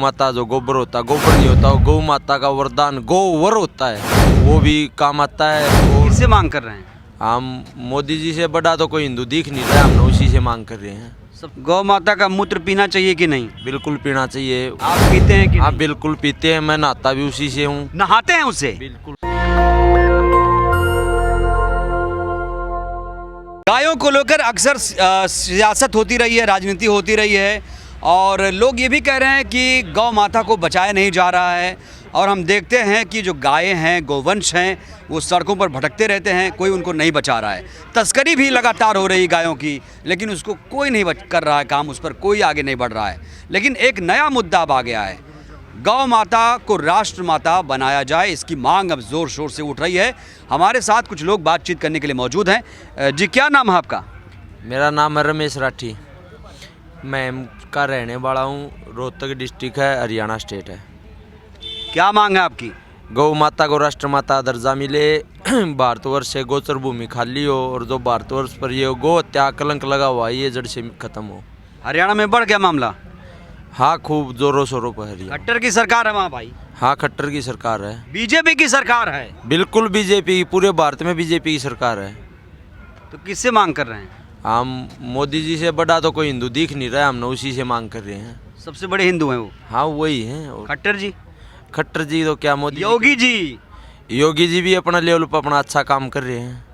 माता जो गोबर होता है, गोबर नहीं होता, वो गौ माता का वरदान गोवर होता है, वो भी काम आता है। और किससे मांग कर रहे हैं? हम मोदी जी से बड़ा तो कोई हिंदू दिख नहीं रहा, हम उसी से मांग कर रहे हैं। सब गौ माता का मूत्र पीना चाहिए कि नहीं? बिल्कुल पीना चाहिए। आप पीते हैं कि हाँ नहीं? बिल्कुल पीते हैं, मैं नहाता भी उसी से हूँ। नहाते हैं उससे? बिल्कुल। गायों को लेकर अक्सर सियासत होती रही है, राजनीति होती रही है, और लोग ये भी कह रहे हैं कि गौ माता को बचाया नहीं जा रहा है। और हम देखते हैं कि जो गायें हैं, गोवंश हैं, वो सड़कों पर भटकते रहते हैं, कोई उनको नहीं बचा रहा है। तस्करी भी लगातार हो रही गायों की, लेकिन उसको कोई नहीं कर रहा है काम, उस पर कोई आगे नहीं बढ़ रहा है। लेकिन एक नया मुद्दा अब आ गया है, गौ माता को राष्ट्र माता बनाया जाए, इसकी मांग अब ज़ोर शोर से उठ रही है। हमारे साथ कुछ लोग बातचीत करने के लिए मौजूद हैं। जी, क्या नाम है आपका? मेरा नाम है रमेश राठी, मैं का रहने वाला हूँ। रोहतक डिस्ट्रिक्ट है, हरियाणा स्टेट है। क्या मांग है आपकी? गौ माता को राष्ट्र माता दर्जा मिले, भारतवर्ष से गोचर भूमि खाली हो, और जो भारतवर्ष पर ये गौ हत्या कलंक लगा हुआ है, ये जड़ से खत्म हो। हरियाणा में बढ़ गया मामला? हाँ, खूब जोरों शोरों पर हरियाणा। खट्टर की सरकार है वहाँ भाई? हाँ, खट्टर की सरकार है। बीजेपी की सरकार है? बिल्कुल बीजेपी की, पूरे भारत में बीजेपी की सरकार है। तो किससे मांग कर रहे हैं? हम मोदी जी से बड़ा तो कोई हिंदू दिख नहीं रहा, हम उसी से मांग कर रहे हैं। सबसे बड़े हिंदू हैं वो? हाँ वही हैं। और खट्टर जी? खट्टर जी तो क्या, मोदी योगी जी? योगी जी भी अपना लेवल पर अपना अच्छा काम कर रहे हैं।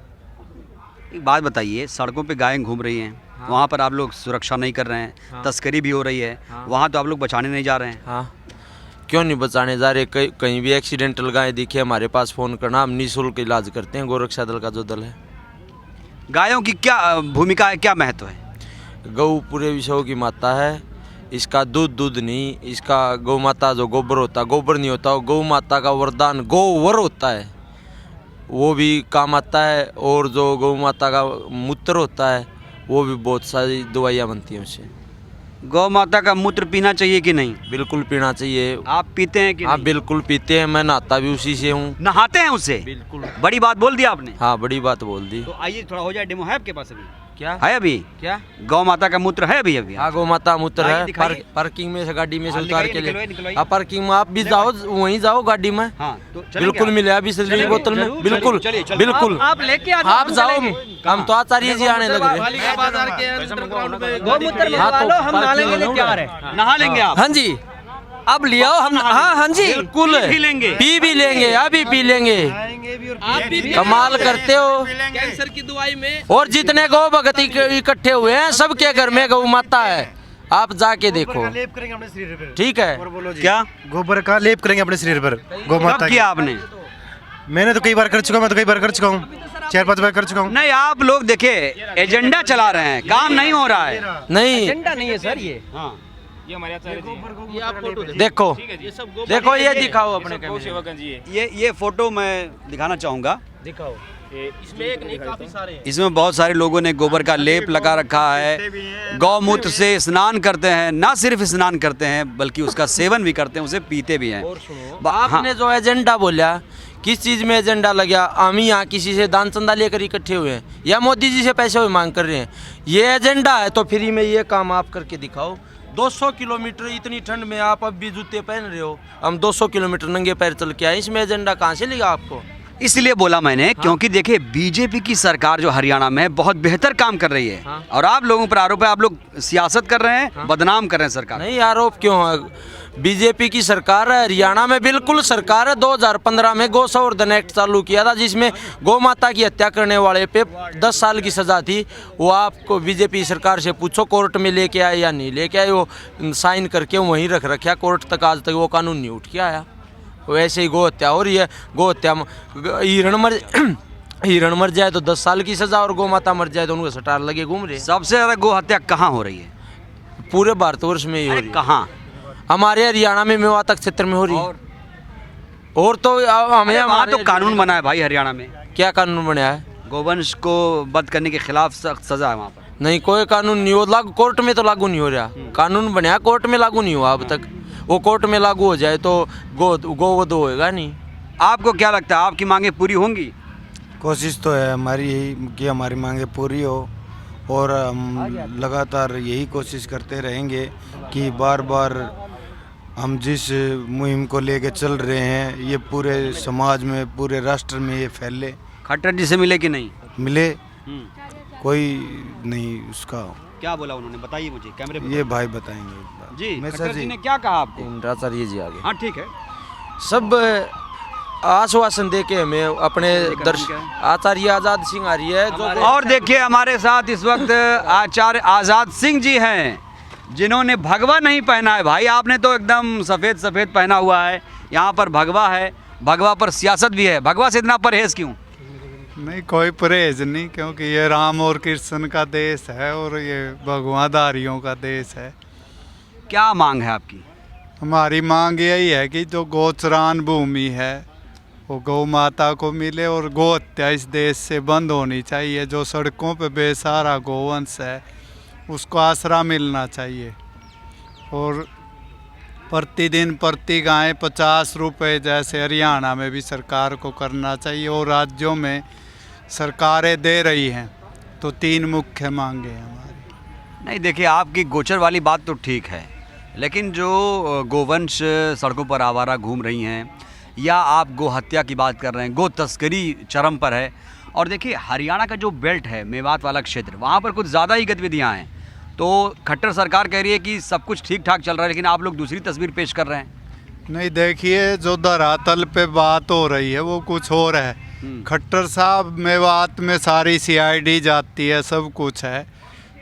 एक बात बताइए, सड़कों पे गायें घूम रही हैं, हाँ। वहाँ पर आप लोग सुरक्षा नहीं कर रहे हैं, हाँ। तस्करी भी हो रही है, हाँ। वहाँ तो आप लोग बचाने नहीं जा रहे हैं? हाँ, क्यों नहीं बचाने जा रहे? कहीं भी एक्सीडेंटल गाय दिखे हमारे पास फ़ोन करना, हम निःशुल्क इलाज करते हैं। गोरक्षा दल का जो दल है। गायों की क्या भूमिका है, क्या महत्व है? गौ पूरे विश्व की माता है। इसका दूध नहीं, इसका गौ माता जो गोबर होता है, गोबर नहीं होता, वो गौ माता का वरदान गोवर होता है, वो भी काम आता है। और जो गौ माता का मूत्र होता है, वो भी बहुत सारी दवाइयाँ बनती हैं उससे। गौ माता का मूत्र पीना चाहिए कि नहीं? बिल्कुल पीना चाहिए। आप पीते हैं कि हाँ नहीं? बिल्कुल पीते हैं, मैं नहाता भी उसी से हूँ। नहाते हैं उससे? बिल्कुल। बड़ी बात बोल दी आपने। हाँ, बड़ी बात बोल दी। तो आइए थोड़ा हो जाए डेमो, है आपके पास अभी? क्या है अभी? क्या गौ माता का मूत्र है अभी? हाँ, गौ माता मूत्र आइए है। दिखाइए। पार्किंग में से गाड़ी में से हाँ, उतार के निकलवाइए, ले। निकलवाइए। हाँ, पार्किंग में आप भी जाओ, वहीं जाओ गाड़ी में। हाँ, तो बिल्कुल मिले अभी सिल्वर की बोतल में। बिल्कुल बिल्कुल आप लेके आप जाओ, हम तो आचार्य जी आने लग रहे। हम नहा लेंगे, तैयार है, नहा लेंगे आप? हाँ जी, अब लियो हम। हाँ जी, बिल्कुल पी लेंगे। पी भी लेंगे, अभी पी लेंगे। कमाल करते हो। कैंसर की दवाई में और जितने गौ भगत इकट्ठे हुए हैं, सबके घर में गौ माता है। आप जाके देखो, लेप करेंगे अपने शरीर पर। ठीक है? क्या गोबर का लेप करेंगे अपने शरीर पर, गौ कब माता किया आपने? मैंने तो कई बार कर चुका हूँ, मैं तो कई बार कर चुका हूँ, 4-5 बार कर चुका हूँ। नहीं, आप लोग देखे एजेंडा चला रहे हैं, काम नहीं हो रहा है। नहीं एजेंडा नहीं है सर ये। हाँ, ये आप फोटो देखो, ये सब गो देखो ये दिखाओ अपने गौ कैमरे सेवक हैं जी ये फोटो मैं दिखाना चाहूँगा। दिखाओ। इसमें एक नहीं, काफी सारे हैं। इसमें बहुत सारे लोगों ने गोबर का लेप लगा रखा है, गौमूत्र से स्नान करते हैं, ना सिर्फ स्नान करते हैं बल्कि उसका सेवन भी करते हैं, उसे पीते भी हैं। और सुनो, हाँ, आपने जो एजेंडा बोला, किस चीज में एजेंडा लगा? हम ही यहाँ किसी से दान चंदा लेकर इकट्ठे हुए हैं, या मोदी जी से पैसे हुए मांग कर रहे हैं? ये एजेंडा है तो फ्री में ये काम आप करके दिखाओ। 200 किलोमीटर इतनी ठंड में आप अब भी जूते पहन रहे हो, हम 200 किलोमीटर नंगे पैर चल के आए, इसमें एजेंडा कहाँ से लिया आपको? इसलिए बोला मैंने, क्योंकि देखिए बीजेपी की सरकार जो हरियाणा में है बहुत बेहतर काम कर रही है। हाँ। और आप लोगों पर आरोप है, आप लोग सियासत कर रहे हैं, हाँ। बदनाम कर रहे हैं सरकार। नहीं, आरोप क्यों है? बीजेपी की सरकार है हरियाणा में, बिल्कुल सरकार है। 2015 में गौ संवर्धन एक्ट चालू किया था, जिसमें गौ माता की हत्या करने वाले पे 10 साल की सजा थी। वो आपको बीजेपी सरकार से पूछो, कोर्ट में लेके आए या नहीं लेके आए? वो साइन करके वहीं रख रखा, कोर्ट तक आज तक वो कानून नहीं उठ के आया। वैसे ही गौ हत्या हो रही है। गौ हत्या हिरण मर जाए तो 10 साल की सजा, और गौ माता मर जाए तो उनको सटार लगे घूम रहे। सबसे ज्यादा गौ हत्या कहाँ हो रही है? पूरे भारतवर्ष में ही हो अरे रही है। कहाँ? हमारे हरियाणा में मेवात क्षेत्र में हो रही है। और तो हमें वहाँ तो कानून बना है भाई हरियाणा में। क्या कानून बनाया है? गोवंश को वध करने के खिलाफ सख्त सजा है वहाँ पर। नहीं, कोई कानून नहीं हो लागू, कोर्ट में तो लागू नहीं हो रहा। कानून बनया, कोर्ट में लागू नहीं हुआ अब तक। वो कोर्ट में लागू हो जाए तो गोवध होएगा नहीं। आपको क्या लगता है, आपकी मांगे पूरी होंगी? कोशिश तो है हमारी यही कि हमारी मांगे पूरी हो, और हम लगातार यही कोशिश करते रहेंगे कि बार बार हम जिस मुहिम को लेके चल रहे हैं ये पूरे समाज में, पूरे राष्ट्र में ये फैले। खट्टर जी से मिले कि नहीं? मिले, हम्म, कोई नहीं उसका। क्या बोला उन्होंने, बताइए मुझे, कैमरे पे ये भाई बताएंगे एक बार। जी। मैं खट्टर सर जी जी ने क्या कहा आपको? इंद्राचार्य जी आगे हाँ ठीक है। सब आश्वासन दे के हमें अपने आचार्य आजाद सिंह आर्य है जो और देखिए हमारे साथ इस वक्त आचार्य आज़ाद सिंह जी हैं, जिन्होंने भगवा नहीं पहना है। भाई आपने तो एकदम सफ़ेद सफ़ेद पहना हुआ है, यहाँ पर भगवा है, भगवा पर सियासत भी है। भगवा से इतना परहेज क्यों? नहीं, कोई परहेज नहीं, क्योंकि ये राम और कृष्ण का देश है और ये भगवाधारियों का देश है। क्या मांग है आपकी? हमारी मांग यही है कि जो गोचरान भूमि है वो गौ माता को मिले और गौ हत्या इस देश से बंद होनी चाहिए। जो सड़कों पे बेसहारा गोवंश है उसको आसरा मिलना चाहिए। और प्रतिदिन प्रति गाय 50 रुपये जैसे हरियाणा में भी सरकार को करना चाहिए, और राज्यों में सरकारें दे रही हैं। तो 3 मुख्य मांगे हैं हमारी। नहीं देखिए, आपकी गोचर वाली बात तो ठीक है, लेकिन जो गोवंश सड़कों पर आवारा घूम रही हैं, या आप गो हत्या की बात कर रहे हैं, गो तस्करी चरम पर है। और देखिए हरियाणा का जो बेल्ट है, मेवात वाला क्षेत्र, वहाँ पर कुछ ज़्यादा ही गतिविधियाँ हैं। तो खट्टर सरकार कह रही है कि सब कुछ ठीक ठाक चल रहा है, लेकिन आप लोग दूसरी तस्वीर पेश कर रहे हैं। नहीं, देखिए जो धरातल पे बात हो रही है वो कुछ और है। खट्टर साहब, मेवात में सारी CID जाती है, सब कुछ है।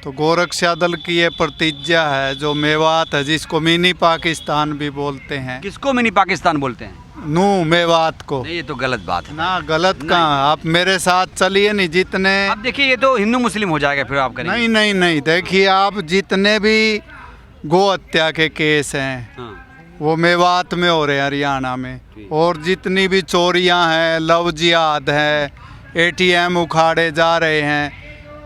तो गोरक्षा दल की ये प्रतिज्ञा है जो मेवात है, जिसको मिनी पाकिस्तान भी बोलते हैं। किसको मिनी पाकिस्तान बोलते हैं? नू मेवात को। नहीं, ये तो गलत बात है ना, गलत कहाँ, आप मेरे साथ चलिए। नहीं, जितने अब देखिए ये तो हिंदू मुस्लिम हो जाएगा फिर आप करेंगे। नहीं नहीं नहीं, देखिए आप जितने भी गो हत्या के केस हैं हाँ। वो मेवात में हो रहे हैं, हरियाणा में। और जितनी भी चोरियां हैं, लव जिहाद है, ATM उखाड़े जा रहे हैं,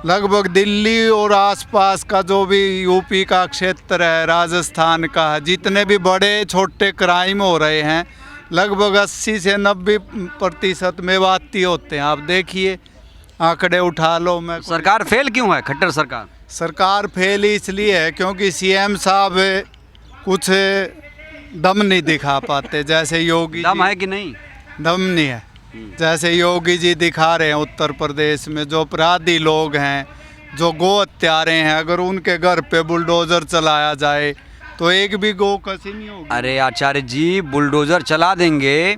लगभग दिल्ली और आसपास का जो भी यूपी का क्षेत्र है, राजस्थान का है, जितने भी बड़े छोटे क्राइम हो रहे हैं, लगभग 80 से 90% मेवाती होते हैं। आप देखिए, आंकड़े उठा लो। मैं सरकार फेल क्यों है, खट्टर सरकार? सरकार फेल इसलिए है क्योंकि CM साहब कुछ दम नहीं दिखा पाते। जैसे योगी दम जी- है कि नहीं? दम नहीं है। जैसे योगी जी दिखा रहे हैं उत्तर प्रदेश में, जो अपराधी लोग हैं, जो गो हत्यारे हैं, अगर उनके घर पे बुलडोजर चलाया जाए तो एक भी गो कसी नहीं होगी। अरे आचार्य जी, बुलडोजर चला देंगे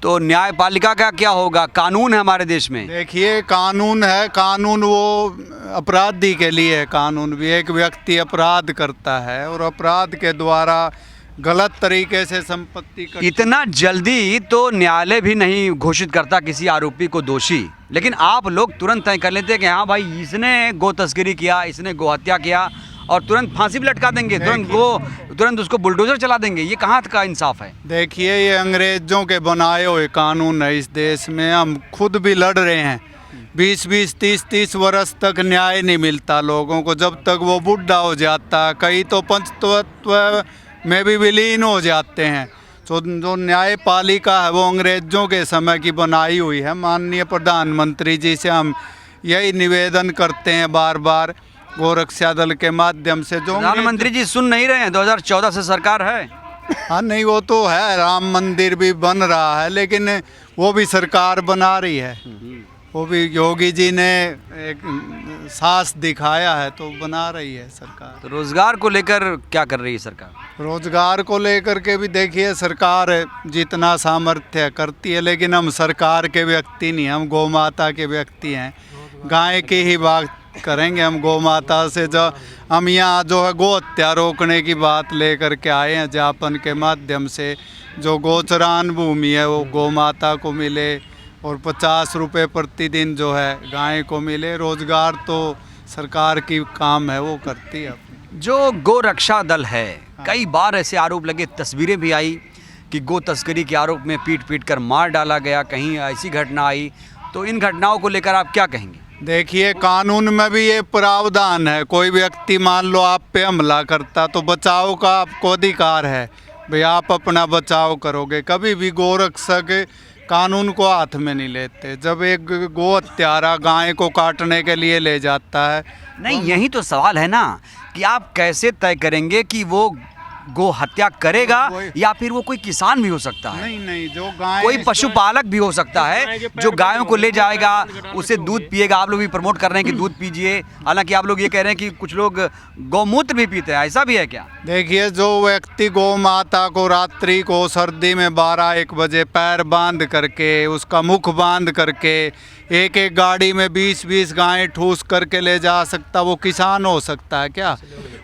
तो न्यायपालिका का क्या होगा? कानून है हमारे देश में। देखिए, कानून है, कानून वो अपराधी के लिए है। कानून भी, एक व्यक्ति अपराध करता है और अपराध के द्वारा गलत तरीके से संपत्ति का इतना जल्दी तो न्यायालय भी नहीं घोषित करता किसी आरोपी को दोषी, लेकिन आप लोग तुरंत तय कर लेते हैं कि हाँ भाई इसने गो तस्करी किया, इसने गो हत्या किया, और तुरंत फांसी भी लटका देंगे, तुरंत उसको बुलडोजर चला देंगे। ये कहाँ का इंसाफ है? देखिए, ये अंग्रेजों के बनाए हुए कानून है इस देश में। हम खुद भी लड़ रहे हैं। 20-20, 30-30 वर्ष तक न्याय नहीं मिलता लोगों को, जब तक वो बुढ़ा हो जाता। कई तो पंचतत्व में भी विलीन हो जाते हैं। तो जो न्यायपालिका है वो अंग्रेजों के समय की बनाई हुई है। माननीय प्रधानमंत्री जी से हम यही निवेदन करते हैं बार बार, गोरक्षा दल के माध्यम से। जो प्रधानमंत्री जी सुन नहीं रहे हैं? 2014 से सरकार है। हाँ, नहीं वो तो है, राम मंदिर भी बन रहा है, लेकिन वो भी सरकार बना रही है। वो भी योगी जी ने एक साहस दिखाया है तो बना रही है सरकार। तो रोजगार को लेकर क्या कर रही है सरकार? रोजगार को लेकर के भी देखिए, सरकार जितना सामर्थ्य करती है, लेकिन हम सरकार के व्यक्ति नहीं, हम गौ माता के व्यक्ति हैं। गाय की ही बात करेंगे हम गौ माता से। जो हम यहाँ जो है गौ हत्या रोकने की बात लेकर के आए हैं ज्ञापन के माध्यम से। जो गोचरान भूमि है वो गौ माता को मिले और 50 रुपये प्रतिदिन जो है गाय को मिले। रोजगार तो सरकार की काम है, वो करती है अपनी। जो गो रक्षा दल है, कई बार ऐसे आरोप लगे, तस्वीरें भी आई कि गो तस्करी के आरोप में पीट पीट कर मार डाला गया, कहीं ऐसी घटना आई। तो इन घटनाओं को लेकर आप क्या कहेंगे? देखिए, कानून में भी ये प्रावधान है, कोई व्यक्ति मान लो आप पे हमला करता तो बचाव का आपको अधिकार है, भाई आप अपना बचाव करोगे। कभी भी गोरक्षक कानून को हाथ में नहीं लेते। जब एक गो हत्यारा गाय को काटने के लिए ले जाता है, नहीं, यही तो सवाल है ना कि आप कैसे तय करेंगे कि वो गो हत्या करेगा या फिर वो कोई किसान भी हो सकता है, नहीं नहीं, जो गाय कोई पशुपालक भी हो सकता है जो गायों को ले जाएगा, उसे दूध पिएगा। आप लोग भी प्रमोट कर रहे हैं कि दूध पीजिए, हालांकि आप लोग ये कह रहे हैं कि कुछ लोग गौमूत्र भी पीते हैं, ऐसा भी है क्या? देखिए, जो व्यक्ति गौ माता को रात्रि को सर्दी में 12-1 बजे पैर बांध करके, उसका मुख बांध करके एक एक गाड़ी में 20-20 गायें ठूस करके ले जा सकता, वो किसान हो सकता है क्या?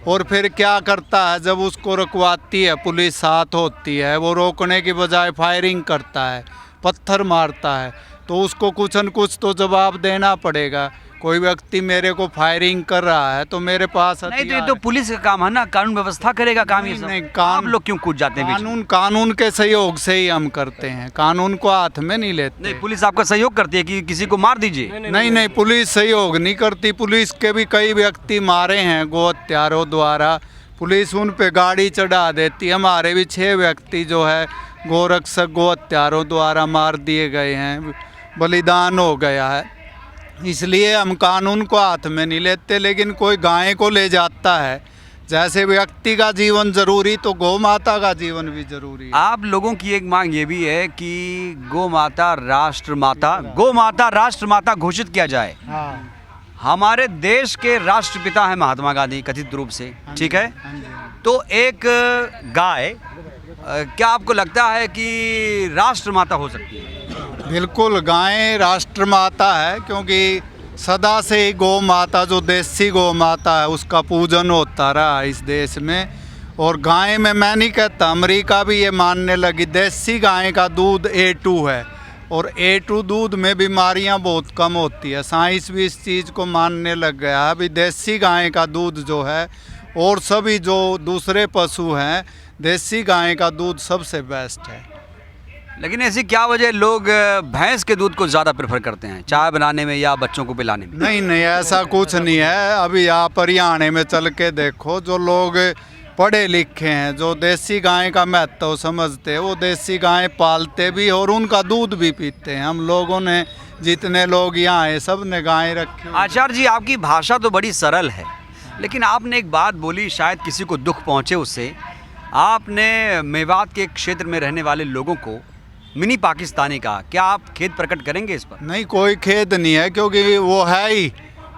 और फिर क्या करता है, जब उसको रुकवाती है पुलिस साथ होती है, वो रोकने की बजाय फायरिंग करता है, पत्थर मारता है, तो उसको कुछ न कुछ तो जवाब देना पड़ेगा। कोई व्यक्ति मेरे को फायरिंग कर रहा है तो मेरे पास नहीं, तो ये तो पुलिस का काम है ना, कानून व्यवस्था करेगा काम ये सब। नहीं, आप लोग क्यों कूद जाते हैं बीच में? कानून के सहयोग से ही हम करते हैं, कानून को हाथ में नहीं लेते। नहीं, पुलिस आपका सहयोग करती है कि किसी को मार दीजिए? नहीं, पुलिस सहयोग नहीं करती। पुलिस के भी कई व्यक्ति मारे हैं गो हत्यारों द्वारा, पुलिस उन पे गाड़ी चढ़ा देती है। हमारे भी 6 व्यक्ति जो है गोरक्षक गो हत्यारों द्वारा मार दिए गए हैं, बलिदान हो गया है। इसलिए हम कानून को हाथ में नहीं लेते। लेकिन कोई गाय को ले जाता है, जैसे व्यक्ति का जीवन जरूरी तो गौ माता का जीवन भी जरूरी है। आप लोगों की एक मांग ये भी है कि गौ माता राष्ट्र माता घोषित किया जाए। हाँ, हमारे देश के राष्ट्रपिता हैं महात्मा गांधी, कथित रूप से, ठीक है? हाँ जी। तो एक गाय क्या आपको लगता है कि राष्ट्र माता हो सकती है? बिल्कुल, गाय राष्ट्र माता है, क्योंकि सदा से ही गौ माता, जो देसी गौ माता है, उसका पूजन होता रहा इस देश में। और गाय में मैं नहीं कहता, अमेरिका भी ये मानने लगी, देसी गाय का दूध A2 है, और A2 दूध में बीमारियां बहुत कम होती है। साइंस भी इस चीज़ को मानने लग गया है। अभी देसी गाय का दूध जो है, और सभी जो दूसरे पशु हैं, देसी गाय का दूध सबसे बेस्ट है। लेकिन ऐसी क्या वजह लोग भैंस के दूध को ज़्यादा प्रेफर करते हैं चाय बनाने में या बच्चों को पिलाने में? नहीं, ऐसा कुछ नहीं है। अभी आप हरियाणा में चल के देखो, जो लोग पढ़े लिखे हैं, जो देसी गाय का महत्व समझते हैं, वो देसी गाय पालते भी और उनका दूध भी पीते हैं। हम लोगों ने, जितने लोग यहाँ आए, सब ने गाय रखी। आचार्य जी, आपकी भाषा तो बड़ी सरल है, लेकिन आपने एक बात बोली, शायद किसी को दुख पहुँचे उससे। आपने मेवात के क्षेत्र में रहने वाले लोगों को मिनी पाकिस्तानी कहा, क्या आप खेद प्रकट करेंगे इस पर? नहीं, कोई खेद नहीं है, क्योंकि वो है ही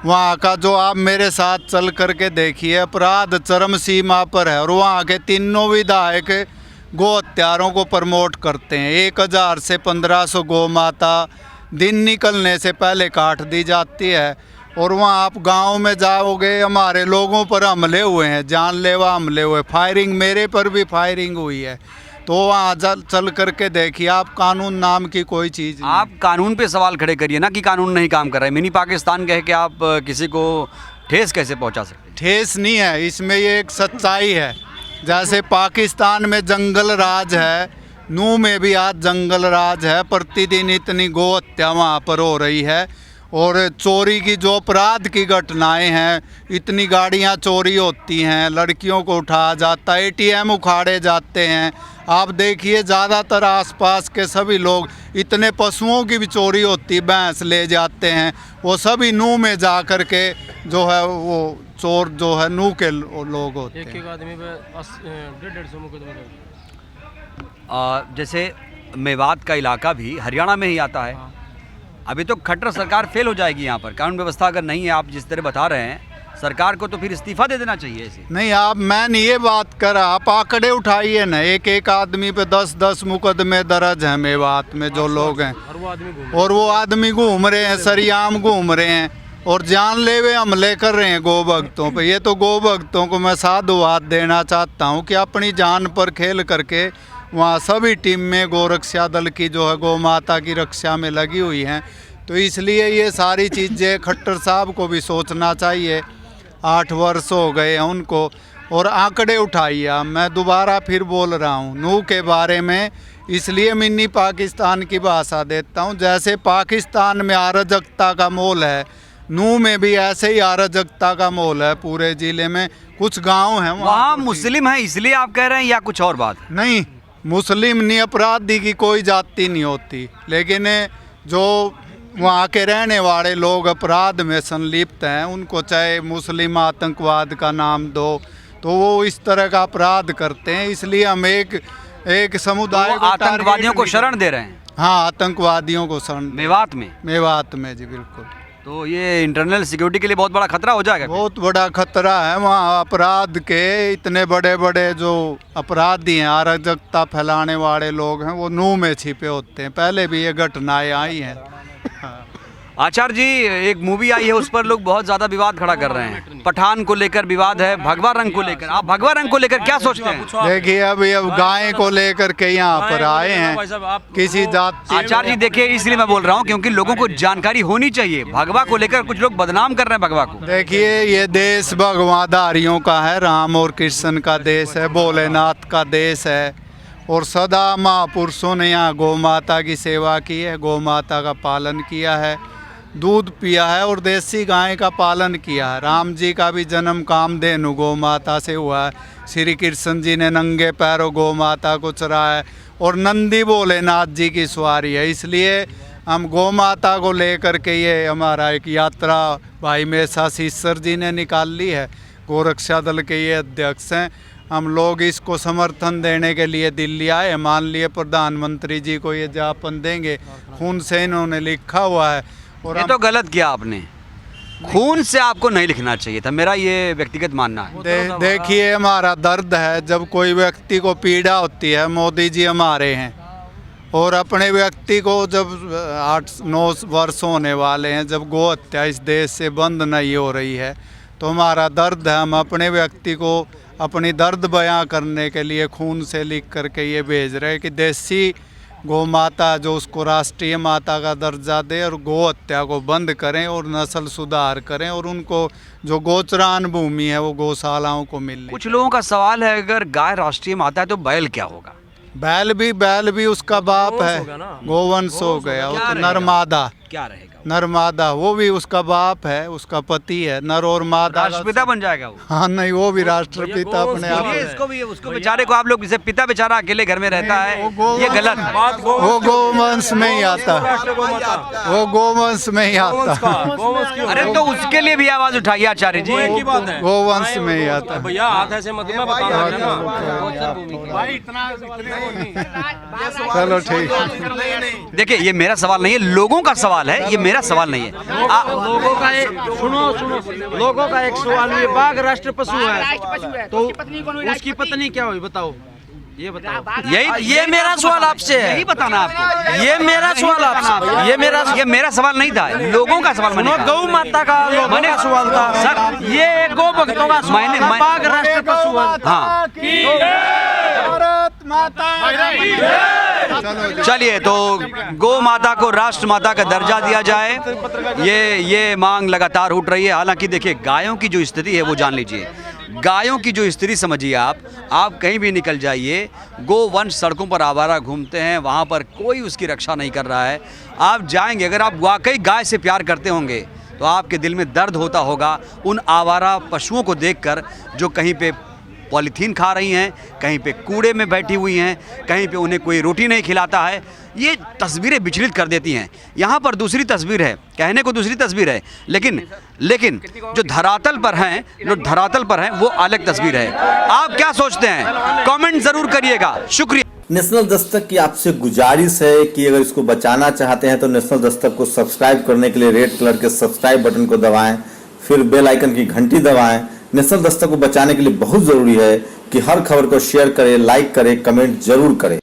वहाँ का। जो आप मेरे साथ चल करके देखिए, अपराध चरम सीमा पर है, और वहाँ के तीनों विधायक गौ हत्यारों को प्रमोट करते हैं। 1000 से 1500 गौ माता दिन निकलने से पहले काट दी जाती है। और वहाँ आप गांव में जाओगे, हमारे लोगों पर हमले हुए हैं, जानलेवा हमले हुए, फायरिंग, मेरे पर भी फायरिंग हुई है। तो वहाँ चल करके देखिए आप, कानून नाम की कोई चीज़ नहीं। आप कानून पे सवाल खड़े करिए ना कि कानून नहीं काम कर रहा है। मिनी पाकिस्तान कह के आप किसी को ठेस कैसे पहुंचा सकते हैं? ठेस नहीं है इसमें, ये एक सच्चाई है। जैसे पाकिस्तान में जंगल राज है, नूह में भी आज जंगल राज है। प्रतिदिन इतनी गौ हत्या वहाँ पर हो रही है, और चोरी की जो अपराध की घटनाएं हैं, इतनी गाड़ियां चोरी होती हैं, लड़कियों को उठाया जाता है, ATM उखाड़े जाते हैं। आप देखिए, ज़्यादातर आसपास के सभी लोग, इतने पशुओं की भी चोरी होती, भैंस ले जाते हैं, वो सभी नूह में जा कर के जो है वो चोर जो है नूह के लोग होते हैं। एक आदमी पे 150 मुकदमे। जैसे मेवात का इलाका भी हरियाणा में ही आता है। अभी तो खट्टर सरकार फेल हो जाएगी यहाँ पर, कानून व्यवस्था अगर नहीं है, आप जिस तरह बता रहे हैं, सरकार को तो फिर इस्तीफा दे देना चाहिए इसे। नहीं, आप, मैं नहीं ये बात कर रहा, आप आंकड़े उठाइए ना, एक आदमी पे 10-10 मुकदमे दर्ज हैं मेवात में, जो लोग हैं, और वो आदमी घूम रहे हैं, सरियाम घूम रहे हैं, और जानलेवे हमले कर रहे हैं गौ भक्तों पे। ये तो गौ भक्तों को मैं साधुवाद देना चाहता हूँ कि अपनी जान पर खेल करके वहाँ सभी टीम में गौरक्षा दल की जो है गौ माता की रक्षा में लगी हुई हैं। तो इसलिए ये सारी चीज़ें खट्टर साहब को भी सोचना चाहिए। 8 वर्ष हो गए हैं उनको, और आंकड़े उठाइए। मैं दोबारा फिर बोल रहा हूँ नूह के बारे में, इसलिए मिनी पाकिस्तान की भाषा देता हूँ। जैसे पाकिस्तान में अराजकता का मोल है, नूह में भी ऐसे ही अराजकता का मोल है पूरे ज़िले में। कुछ गांव हैं वहाँ मुस्लिम है, इसलिए आप कह रहे हैं, या कुछ और बात? नहीं, मुस्लिम निरपराधी की कोई जाति नहीं होती, लेकिन जो वहाँ के रहने वाले लोग अपराध में संलिप्त हैं, उनको चाहे मुस्लिम आतंकवाद का नाम दो, तो वो इस तरह का अपराध करते हैं। इसलिए हम एक समुदाय को आतंकवादियों को टारगेट शरण दे रहे हैं हाँ, आतंकवादियों को शरण मेवात में। मेवात में जी बिल्कुल। तो ये इंटरनल सिक्योरिटी के लिए बहुत बड़ा खतरा हो जाएगा। बहुत बड़ा खतरा है। वहाँ अपराध के इतने बड़े बड़े जो अपराधी हैं, अराजकता फैलाने वाले लोग हैं, वो नूह में छिपे होते हैं। पहले भी ये घटनाएं आई हैं। हाँ। आचार्य जी, एक मूवी आई है, उस पर लोग बहुत ज्यादा विवाद खड़ा कर रहे हैं। पठान को लेकर विवाद है, भगवा रंग को लेकर। आप भगवा रंग को लेकर क्या सोचते हैं? देखिए अभी अब गाय को लेकर के यहाँ पर आए हैं किसी जाति। आचार्य जी देखिए, इसलिए मैं बोल रहा हूँ क्योंकि लोगों को जानकारी होनी चाहिए। भगवा को लेकर कुछ लोग बदनाम कर रहे हैं भगवा को। देखिए ये देश भगवाधारियों का है, राम और कृष्ण का देश है, भोलेनाथ का देश है। और सदा महापुरुषों ने यहाँ गौ माता की सेवा की है, गौ माता का पालन किया है, दूध पिया है और देसी गाय का पालन किया है। राम जी का भी जन्म कामधेनु गौ माता से हुआ है। श्री कृष्ण जी ने नंगे पैरों गौ माता को चराया है और नंदी भोलेनाथ जी की सवारी है। इसलिए हम गौ माता को लेकर के ये हमारा एक यात्रा भाई मेसा सीसर जी ने निकाल ली है। गोरक्षा दल के ये अध्यक्ष हैं। हम लोग इसको समर्थन देने के लिए दिल्ली आए। मान लिए प्रधानमंत्री जी को ये ज्ञापन देंगे, खून से इन्होंने लिखा हुआ है। और ये तो गलत किया आपने, खून से आपको नहीं लिखना चाहिए था, मेरा ये व्यक्तिगत मानना है। देखिए हमारा दर्द है जब कोई व्यक्ति को पीड़ा होती है। मोदी जी हमारे हैं और अपने व्यक्ति को जब 8-9 वर्ष होने वाले हैं, जब गौ हत्या इस देश से बंद नहीं हो रही है, तो हमारा दर्द है। हम अपने व्यक्ति को अपनी दर्द बयां करने के लिए खून से लिख करके ये भेज रहे हैं कि देसी गौ माता जो उसको राष्ट्रीय माता का दर्जा दे और गौ हत्या को बंद करें और नस्ल सुधार करें और उनको जो गोचरान भूमि है वो गौशालाओं को मिले। कुछ लोगों का सवाल है, अगर गाय राष्ट्रीय माता है तो बैल क्या होगा? बैल भी उसका बाप है, गोवंश हो गया। वो तो नरमादा क्या रहेगा? नरमादा वो भी उसका बाप है, उसका पति है। नर और मादा राष्ट्रपिता बन जाएगा वो। हाँ नहीं, वो भी राष्ट्रपिता अपने आप बोलिए इसको भी, उसको बेचारे को आप लोग जैसे पिता बेचारा अकेले घर में रहता है, ये गलत है। वो गोवंश में ही आता, वो गोवंश में ही आता। अरे तो उसके लिए भी आवाज उठाइए आचार्य जी। गोवंश में ही आता। भैया हाथ ऐसे मत मैं बता रहा चलो ठीक है। देखिए ये मेरा सवाल नहीं है, लोगों का सवाल है, ये मेरा सवाल नहीं है। लोगों का एक सुनो लोगों का एक सवाल है। बाघ राष्ट्र पशु है तो उसकी पत्नी क्या हुई बताओ, ये बताओ। ये मेरा सवाल आपसे है, यही बताना आपको। ये मेरा सवाल आपसे, ये मेरा सवाल नहीं था, लोगों का सवाल। मैंने गौ माता का लोगों का सवाल था सर, ये गौ भक्तों का सवाल था। बाघ राष्ट्र पशु है। हाँ भारत माता। चलिए, तो गौ माता को राष्ट्र माता का दर्जा दिया जाए, ये मांग लगातार उठ रही है। हालांकि देखिए गायों की जो स्थिति है वो जान लीजिए, गायों की जो स्थिति समझिए आप कहीं भी निकल जाइए, गोवंश सड़कों पर आवारा घूमते हैं, वहाँ पर कोई उसकी रक्षा नहीं कर रहा है। आप जाएंगे, अगर आप वाकई गाय से प्यार करते होंगे तो आपके दिल में दर्द होता होगा उन आवारा पशुओं को देखकर जो कहीं पे पॉलीथीन खा रही हैं, कहीं पे कूड़े में बैठी हुई हैं, कहीं पे उन्हें कोई रोटी नहीं खिलाता है। ये तस्वीरें विचलित कर देती हैं। यहाँ पर दूसरी तस्वीर है, कहने को दूसरी तस्वीर है, लेकिन जो धरातल पर हैं वो अलग तस्वीर है। आप क्या सोचते हैं, कमेंट जरूर करिएगा। शुक्रिया। नेशनल दस्तक की आपसे गुजारिश है कि अगर इसको बचाना चाहते हैं तो नेशनल दस्तक को सब्सक्राइब करने के लिए रेड कलर के सब्सक्राइब बटन को दबाएं, फिर बेल आइकन की घंटी दबाएं। नेशनल दस्तक को बचाने के लिए बहुत जरूरी है कि हर खबर को शेयर करें, लाइक करें, कमेंट जरूर करें।